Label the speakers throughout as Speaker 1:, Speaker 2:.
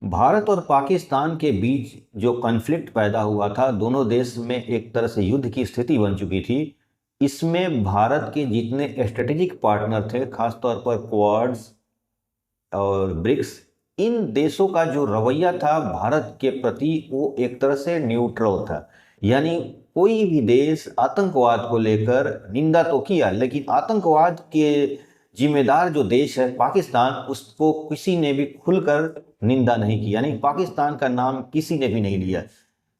Speaker 1: भारत और पाकिस्तान के बीच जो कॉन्फ्लिक्ट पैदा हुआ था, दोनों देश में एक तरह से युद्ध की स्थिति बन चुकी थी। इसमें भारत के जितने स्ट्रेटेजिक पार्टनर थे, खासतौर पर क्वाड्स और ब्रिक्स, इन देशों का जो रवैया था भारत के प्रति, वो एक तरह से न्यूट्रल था। यानी कोई भी देश आतंकवाद को लेकर निंदा तो किया, लेकिन आतंकवाद के जिम्मेदार जो देश है पाकिस्तान, उसको किसी ने भी खुलकर निंदा नहीं की, यानी पाकिस्तान का नाम किसी ने भी नहीं लिया।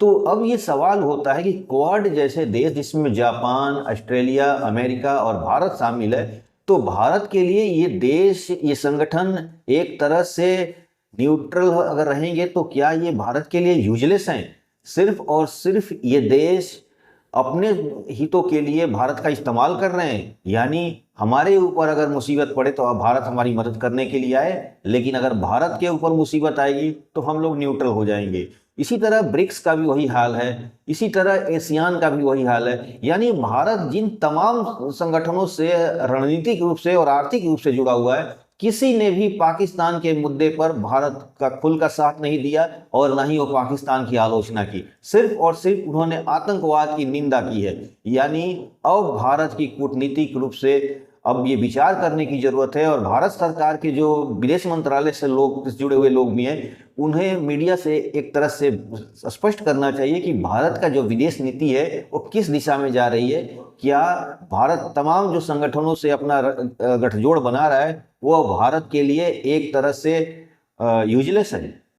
Speaker 1: तो अब ये सवाल होता है कि क्वाड जैसे देश, जिसमें जापान, ऑस्ट्रेलिया, अमेरिका और भारत शामिल है, तो भारत के लिए ये देश, ये संगठन एक तरह से न्यूट्रल अगर रहेंगे तो क्या ये भारत के लिए यूजलेस हैं? सिर्फ और सिर्फ ये देश अपने हितों के लिए भारत का इस्तेमाल कर रहे हैं, यानी हमारे ऊपर अगर मुसीबत पड़े तो अब भारत हमारी मदद करने के लिए आए, लेकिन अगर भारत के ऊपर मुसीबत आएगी तो हम लोग न्यूट्रल हो जाएंगे। इसी तरह ब्रिक्स का भी वही हाल है, इसी तरह एशियान का भी वही हाल है। यानी भारत जिन तमाम संगठनों से रणनीतिक रूप से और आर्थिक रूप से जुड़ा हुआ है, किसी ने भी पाकिस्तान के मुद्दे पर भारत का खुल का साथ नहीं दिया और ना ही वो पाकिस्तान की आलोचना की। सिर्फ और सिर्फ उन्होंने आतंकवाद की निंदा की है। यानी अब भारत की कूटनीतिक रूप से अब ये विचार करने की जरूरत है, और भारत सरकार के जो विदेश मंत्रालय से लोग जुड़े हुए लोग भी हैं, उन्हें मीडिया से एक तरह से स्पष्ट करना चाहिए कि भारत का जो विदेश नीति है वो किस दिशा में जा रही है। क्या भारत तमाम जो संगठनों से अपना गठजोड़ बना रहा है वो भारत के लिए एक तरह से यूजलेस है?